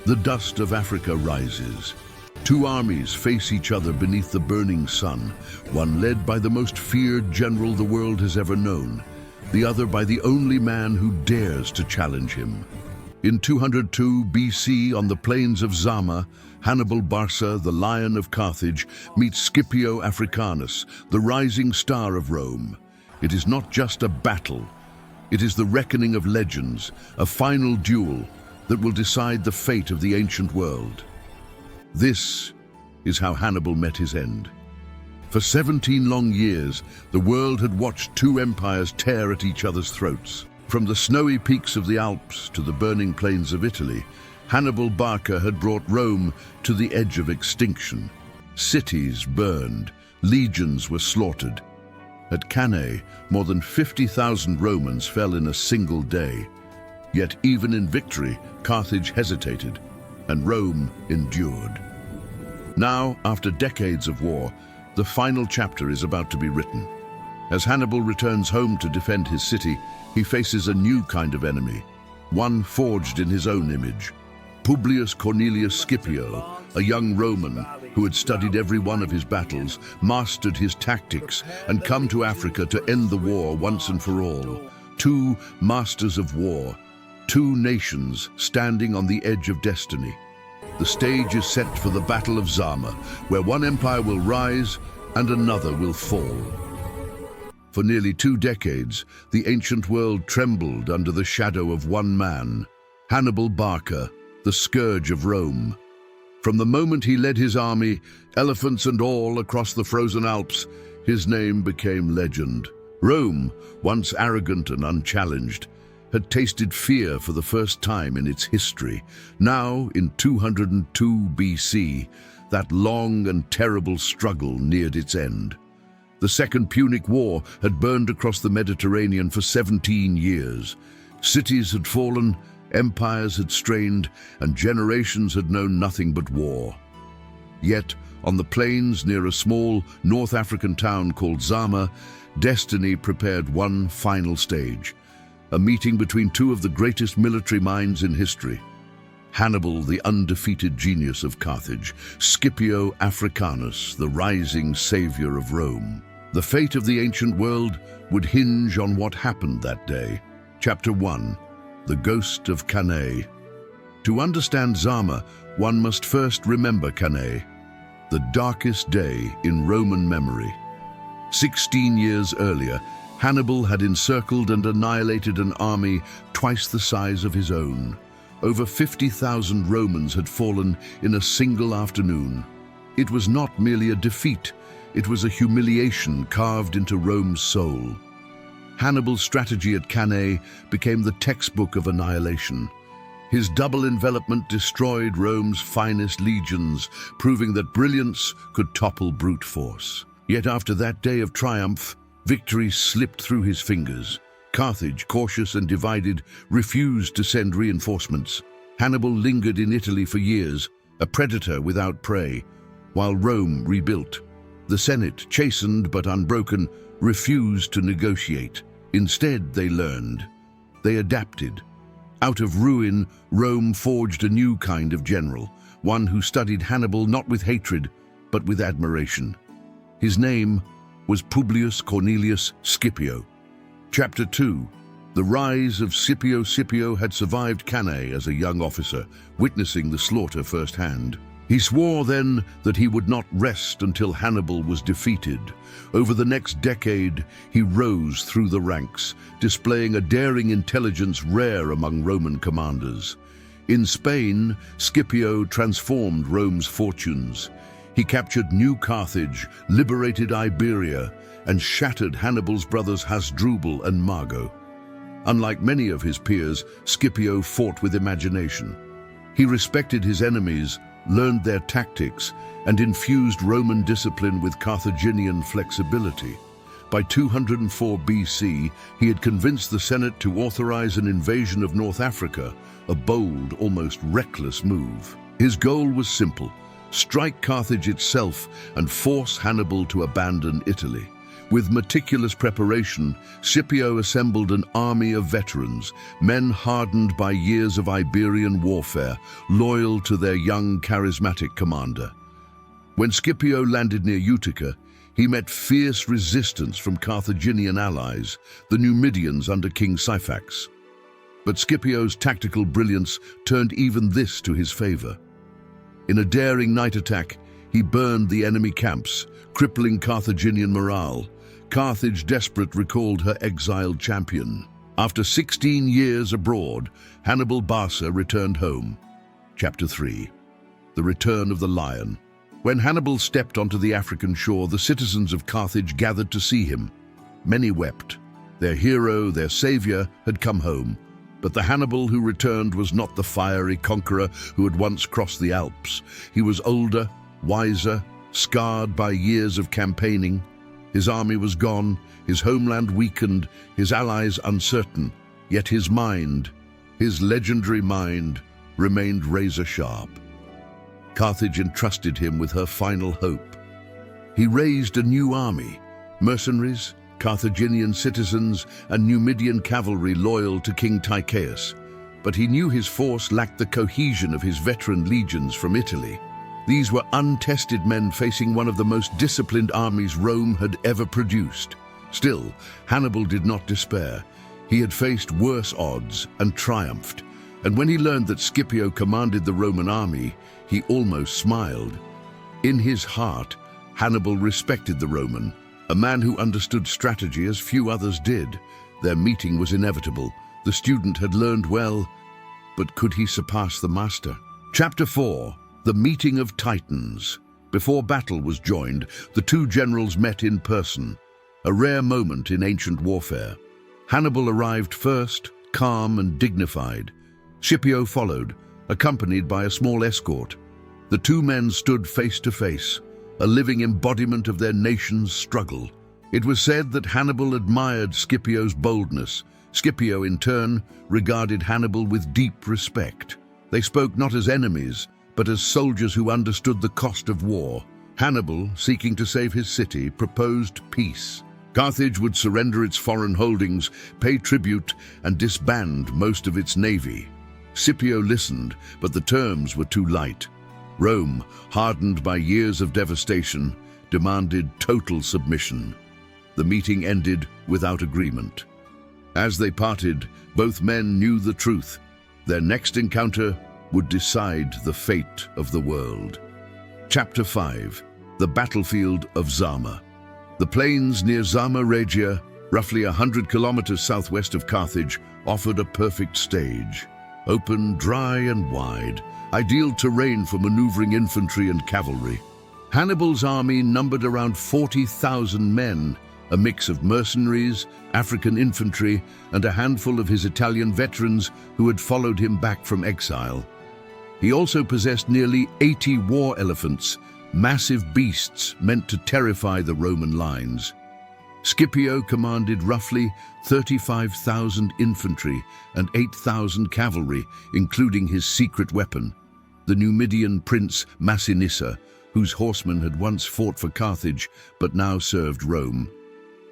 The dust of Africa rises. Two armies face each other beneath the burning sun, one led by the most feared general the world has ever known, the other by the only man who dares to challenge him. In 202 BC, on the plains of Zama, Hannibal Barca, the Lion of Carthage, meets Scipio Africanus, the rising star of Rome. It is not just a battle. It is the reckoning of legends, a final duel that will decide the fate of the ancient world. This is how Hannibal met his end. For 17 long years, the world had watched two empires tear at each other's throats. From the snowy peaks of the Alps to the burning plains of Italy, Hannibal Barca had brought Rome to the edge of extinction. Cities burned, legions were slaughtered. At Cannae, more than 50,000 Romans fell in a single day. Yet even in victory, Carthage hesitated, and Rome endured. Now, after decades of war, the final chapter is about to be written. As Hannibal returns home to defend his city, he faces a new kind of enemy, one forged in his own image. Publius Cornelius Scipio, a young Roman who had studied every one of his battles, mastered his tactics, and come to Africa to end the war once and for all. Two masters of war, two nations standing on the edge of destiny. The stage is set for the Battle of Zama, where one empire will rise and another will fall. For nearly 2 decades, the ancient world trembled under the shadow of one man, Hannibal Barca, the scourge of Rome. From the moment he led his army, elephants and all, across the frozen Alps, his name became legend. Rome, once arrogant and unchallenged, had tasted fear for the first time in its history. Now, in 202 BC, that long and terrible struggle neared its end. The Second Punic War had burned across the Mediterranean for 17 years. Cities had fallen, empires had strained, and generations had known nothing but war. Yet, on the plains near a small North African town called Zama, destiny prepared one final stage, a meeting between two of the greatest military minds in history. Hannibal, the undefeated genius of Carthage, Scipio Africanus, the rising savior of Rome. The fate of the ancient world would hinge on what happened that day. Chapter 1. The Ghost of Cannae. To understand Zama, one must first remember Cannae, the darkest day in Roman memory. 16 years earlier, Hannibal had encircled and annihilated an army twice the size of his own. Over 50,000 Romans had fallen in a single afternoon. It was not merely a defeat, it was a humiliation carved into Rome's soul. Hannibal's strategy at Cannae became the textbook of annihilation. His double envelopment destroyed Rome's finest legions, proving that brilliance could topple brute force. Yet after that day of triumph, victory slipped through his fingers. Carthage, cautious and divided, refused to send reinforcements. Hannibal lingered in Italy for years, a predator without prey, while Rome rebuilt. The Senate, chastened but unbroken, refused to negotiate. Instead, they learned. They adapted. Out of ruin, Rome forged a new kind of general, one who studied Hannibal not with hatred, but with admiration. His name was Publius Cornelius Scipio. Chapter 2. The rise of Scipio. Scipio had survived Cannae as a young officer, witnessing the slaughter firsthand. He swore then that he would not rest until Hannibal was defeated. Over the next decade, he rose through the ranks, displaying a daring intelligence rare among Roman commanders. In Spain, Scipio transformed Rome's fortunes. He captured New Carthage, liberated Iberia, and shattered Hannibal's brothers Hasdrubal and Mago. Unlike many of his peers, Scipio fought with imagination. He respected his enemies, learned their tactics, and infused Roman discipline with Carthaginian flexibility. By 204 BC, he had convinced the Senate to authorize an invasion of North Africa, a bold, almost reckless move. His goal was simple: strike Carthage itself and force Hannibal to abandon Italy. With meticulous preparation, Scipio assembled an army of veterans, men hardened by years of Iberian warfare, loyal to their young, charismatic commander. When Scipio landed near Utica, he met fierce resistance from Carthaginian allies, the Numidians under King Syphax. But Scipio's tactical brilliance turned even this to his favor. In a daring night attack, he burned the enemy camps, crippling Carthaginian morale. Carthage, desperate, recalled her exiled champion. After 16 years abroad, Hannibal Barca returned home. Chapter 3. The Return of the Lion. When Hannibal stepped onto the African shore, the citizens of Carthage gathered to see him. Many wept. Their hero, their savior, had come home. But the Hannibal who returned was not the fiery conqueror who had once crossed the Alps. He was older, wiser, scarred by years of campaigning. His army was gone, his homeland weakened, his allies uncertain. Yet his mind, his legendary mind, remained razor-sharp. Carthage entrusted him with her final hope. He raised a new army, mercenaries, Carthaginian citizens, and Numidian cavalry loyal to King Tychaeus. But he knew his force lacked the cohesion of his veteran legions from Italy. These were untested men facing one of the most disciplined armies Rome had ever produced. Still, Hannibal did not despair. He had faced worse odds and triumphed. And when he learned that Scipio commanded the Roman army, he almost smiled. In his heart, Hannibal respected the Roman, a man who understood strategy as few others did. Their meeting was inevitable. The student had learned well, but could he surpass the master? Chapter 4. The Meeting of Titans. Before battle was joined, the two generals met in person, a rare moment in ancient warfare. Hannibal arrived first, calm and dignified. Scipio followed, accompanied by a small escort. The two men stood face to face, a living embodiment of their nation's struggle. It was said that Hannibal admired Scipio's boldness. Scipio, in turn, regarded Hannibal with deep respect. They spoke not as enemies, but as soldiers who understood the cost of war. Hannibal, seeking to save his city, proposed peace. Carthage would surrender its foreign holdings, pay tribute, and disband most of its navy. Scipio listened, but the terms were too light. Rome, hardened by years of devastation, demanded total submission. The meeting ended without agreement. As they parted, both men knew the truth. Their next encounter would decide the fate of the world. Chapter 5. The Battlefield of Zama. The plains near Zama Regia, roughly 100 kilometers southwest of Carthage, offered a perfect stage. Open, dry, and wide, ideal terrain for maneuvering infantry and cavalry. Hannibal's army numbered around 40,000 men, a mix of mercenaries, African infantry, and a handful of his Italian veterans who had followed him back from exile. He also possessed nearly 80 war elephants, massive beasts meant to terrify the Roman lines. Scipio commanded roughly 35,000 infantry and 8,000 cavalry, including his secret weapon, the Numidian prince Massinissa, whose horsemen had once fought for Carthage but now served Rome.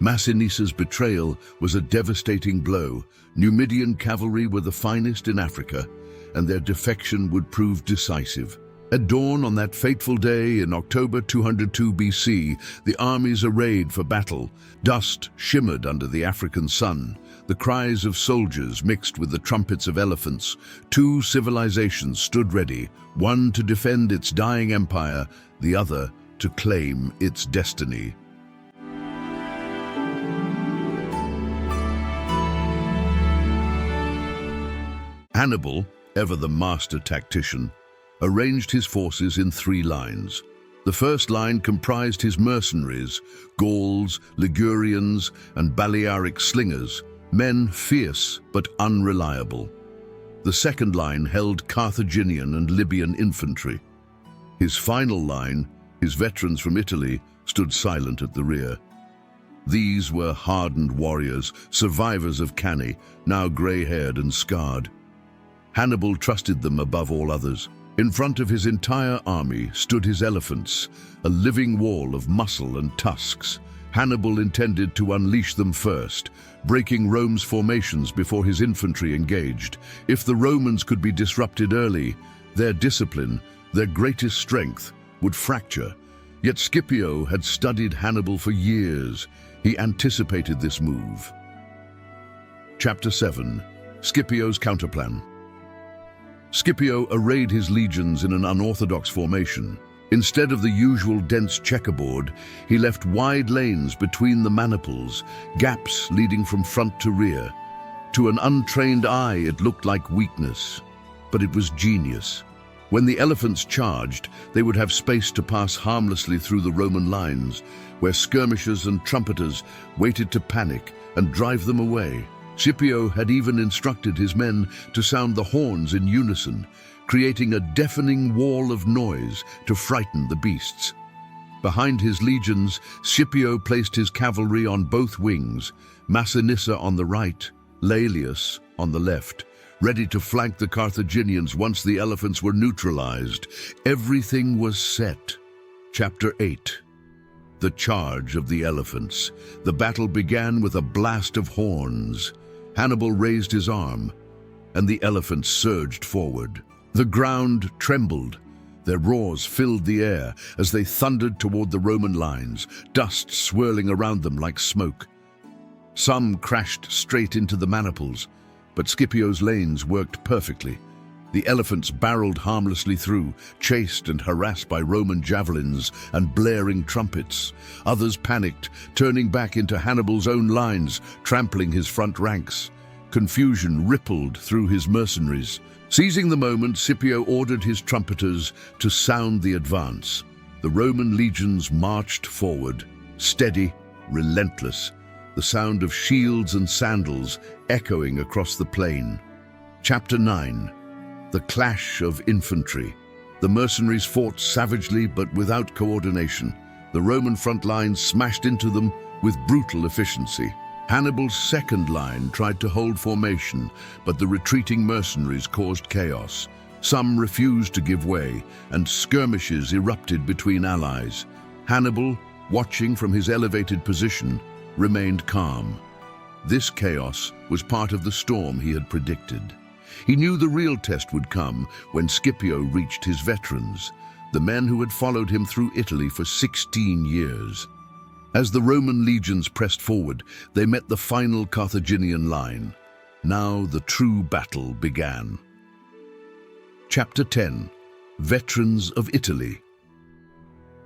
Massinissa's betrayal was a devastating blow. Numidian cavalry were the finest in Africa, and their defection would prove decisive. At dawn on that fateful day in October 202 BC, the armies arrayed for battle. Dust shimmered under the African sun. The cries of soldiers mixed with the trumpets of elephants. Two civilizations stood ready, one to defend its dying empire, the other to claim its destiny. Hannibal, ever the master tactician, arranged his forces in 3 lines. The first line comprised his mercenaries, Gauls, Ligurians, and Balearic slingers, men fierce but unreliable. The second line held Carthaginian and Libyan infantry. His final line, his veterans from Italy, stood silent at the rear. These were hardened warriors, survivors of Cannae, now grey-haired and scarred. Hannibal trusted them above all others. In front of his entire army stood his elephants, a living wall of muscle and tusks. Hannibal intended to unleash them first, breaking Rome's formations before his infantry engaged. If the Romans could be disrupted early, their discipline, their greatest strength, would fracture. Yet Scipio had studied Hannibal for years. He anticipated this move. Chapter 7. Scipio's Counterplan. Scipio arrayed his legions in an unorthodox formation. Instead of the usual dense checkerboard, he left wide lanes between the maniples, gaps leading from front to rear. To an untrained eye, it looked like weakness, but it was genius. When the elephants charged, they would have space to pass harmlessly through the Roman lines, where skirmishers and trumpeters waited to panic and drive them away. Scipio had even instructed his men to sound the horns in unison, creating a deafening wall of noise to frighten the beasts. Behind his legions, Scipio placed his cavalry on both wings, Massinissa on the right, Laelius on the left, ready to flank the Carthaginians once the elephants were neutralized. Everything was set. Chapter 8. The Charge of the Elephants. The battle began with a blast of horns. Hannibal raised his arm, and the elephants surged forward. The ground trembled. Their roars filled the air as they thundered toward the Roman lines, dust swirling around them like smoke. Some crashed straight into the maniples, but Scipio's lanes worked perfectly. The elephants barreled harmlessly through, chased and harassed by Roman javelins and blaring trumpets. Others panicked, turning back into Hannibal's own lines, trampling his front ranks. Confusion rippled through his mercenaries. Seizing the moment, Scipio ordered his trumpeters to sound the advance. The Roman legions marched forward, steady, relentless, the sound of shields and sandals echoing across the plain. Chapter 9. The Clash of Infantry. The mercenaries fought savagely but without coordination. The Roman front lines smashed into them with brutal efficiency. Hannibal's second line tried to hold formation, but the retreating mercenaries caused chaos. Some refused to give way, and skirmishes erupted between allies. Hannibal, watching from his elevated position, remained calm. This chaos was part of the storm he had predicted. He knew the real test would come when Scipio reached his veterans, the men who had followed him through Italy for 16 years. As the Roman legions pressed forward, they met the final Carthaginian line. Now the true battle began. Chapter 10. Veterans of Italy.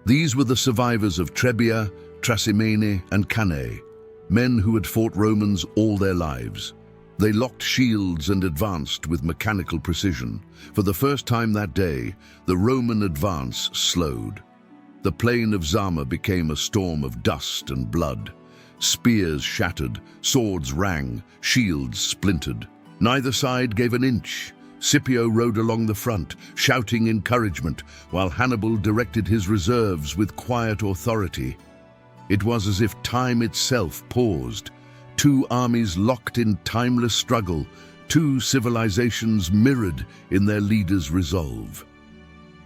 These were the survivors of Trebia, Trasimene, and Cannae, men who had fought Romans all their lives. They locked shields and advanced with mechanical precision. For the first time that day, the Roman advance slowed. The plain of Zama became a storm of dust and blood. Spears shattered, swords rang, shields splintered. Neither side gave an inch. Scipio rode along the front, shouting encouragement, while Hannibal directed his reserves with quiet authority. It was as if time itself paused. Two armies locked in timeless struggle, two civilizations mirrored in their leaders' resolve.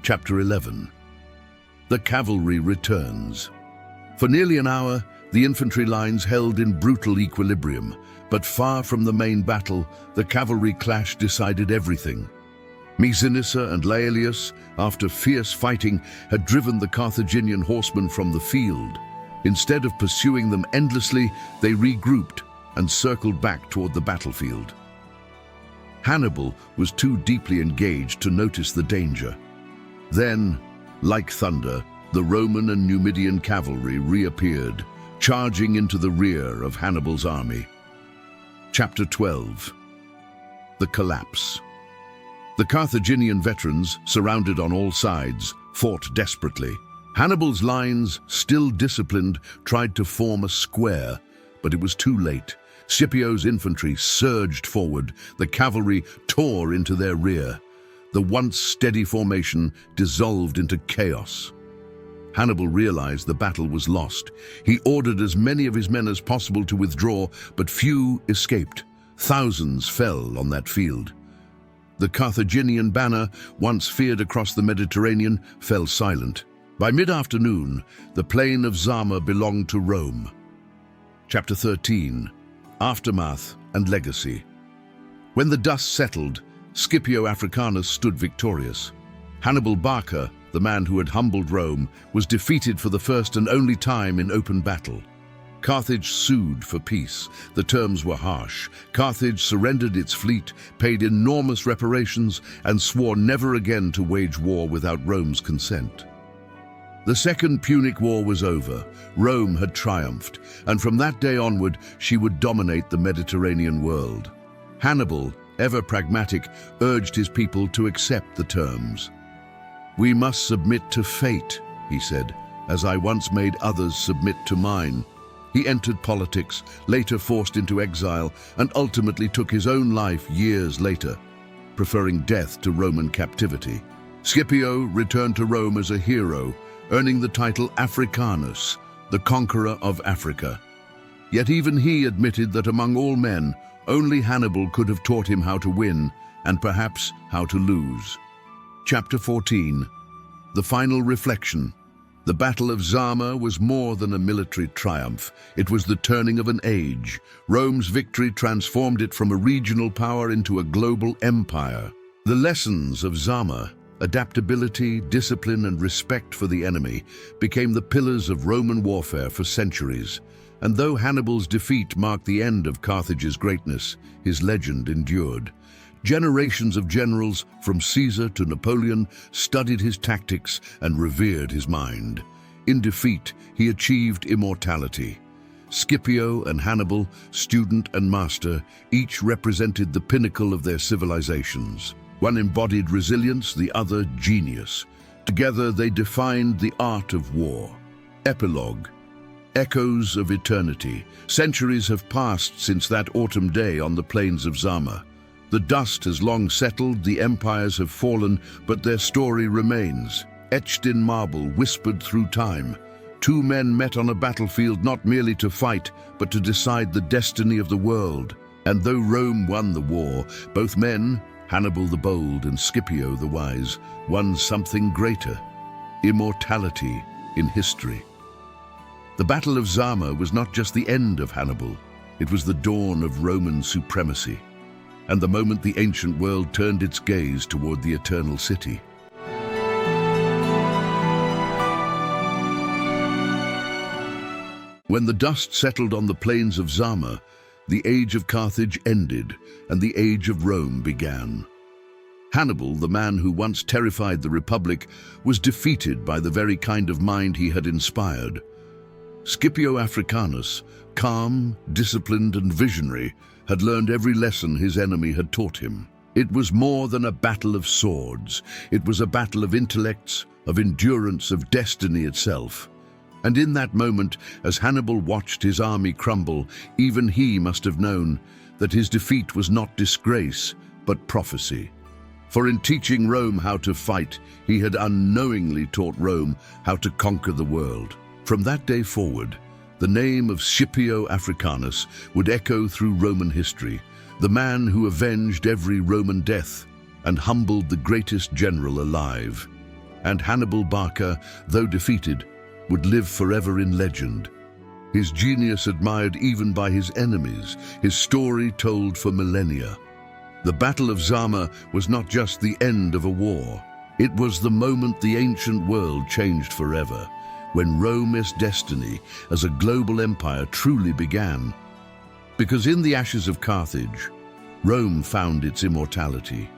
Chapter 11. The cavalry returns. For nearly an hour, the infantry lines held in brutal equilibrium, but far from the main battle, the cavalry clash decided everything. Massinissa and Laelius, after fierce fighting, had driven the Carthaginian horsemen from the field. Instead of pursuing them endlessly, they regrouped and circled back toward the battlefield. Hannibal was too deeply engaged to notice the danger. Then, like thunder, the Roman and Numidian cavalry reappeared, charging into the rear of Hannibal's army. Chapter 12. The Collapse. The Carthaginian veterans, surrounded on all sides, fought desperately. Hannibal's lines, still disciplined, tried to form a square, but it was too late. Scipio's infantry surged forward. The cavalry tore into their rear. The once steady formation dissolved into chaos. Hannibal realized the battle was lost. He ordered as many of his men as possible to withdraw, but few escaped. Thousands fell on that field. The Carthaginian banner, once feared across the Mediterranean, fell silent. By mid-afternoon, the plain of Zama belonged to Rome. Chapter 13. Aftermath and Legacy. When the dust settled, Scipio Africanus stood victorious. Hannibal Barca, the man who had humbled Rome, was defeated for the first and only time in open battle. Carthage sued for peace. The terms were harsh. Carthage surrendered its fleet, paid enormous reparations, and swore never again to wage war without Rome's consent. The Second Punic War was over. Rome had triumphed, and from that day onward, she would dominate the Mediterranean world. Hannibal, ever pragmatic, urged his people to accept the terms. "We must submit to fate," he said, "as I once made others submit to mine." He entered politics, later forced into exile, and ultimately took his own life years later, preferring death to Roman captivity. Scipio returned to Rome as a hero, earning the title Africanus, the conqueror of Africa. Yet even he admitted that among all men, only Hannibal could have taught him how to win, and perhaps how to lose. Chapter 14. The Final Reflection. The Battle of Zama was more than a military triumph. It was the turning of an age. Rome's victory transformed it from a regional power into a global empire. The lessons of Zama, adaptability, discipline, and respect for the enemy, became the pillars of Roman warfare for centuries. And though Hannibal's defeat marked the end of Carthage's greatness, his legend endured. Generations of generals, from Caesar to Napoleon, studied his tactics and revered his mind. In defeat, he achieved immortality. Scipio and Hannibal, student and master, each represented the pinnacle of their civilizations. One embodied resilience, the other genius. Together they defined the art of war. Epilogue. Echoes of eternity. Centuries have passed since that autumn day on the plains of Zama. The dust has long settled, the empires have fallen, but their story remains. Etched in marble, whispered through time. Two men met on a battlefield not merely to fight, but to decide the destiny of the world. And though Rome won the war, both men, Hannibal the bold and Scipio the wise, won something greater: immortality in history. The Battle of Zama was not just the end of Hannibal, it was the dawn of Roman supremacy, and the moment the ancient world turned its gaze toward the eternal city. When the dust settled on the plains of Zama, the age of Carthage ended and the age of Rome began. Hannibal, the man who once terrified the Republic, was defeated by the very kind of mind he had inspired. Scipio Africanus, calm, disciplined, and visionary, had learned every lesson his enemy had taught him. It was more than a battle of swords. It was a battle of intellects, of endurance, of destiny itself. And in that moment, as Hannibal watched his army crumble, even he must have known that his defeat was not disgrace, but prophecy. For in teaching Rome how to fight, he had unknowingly taught Rome how to conquer the world. From that day forward, the name of Scipio Africanus would echo through Roman history, the man who avenged every Roman death and humbled the greatest general alive. And Hannibal Barca, though defeated, would live forever in legend. His genius admired even by his enemies, his story told for millennia. The Battle of Zama was not just the end of a war. It was the moment the ancient world changed forever, when Rome's destiny as a global empire truly began. Because in the ashes of Carthage, Rome found its immortality.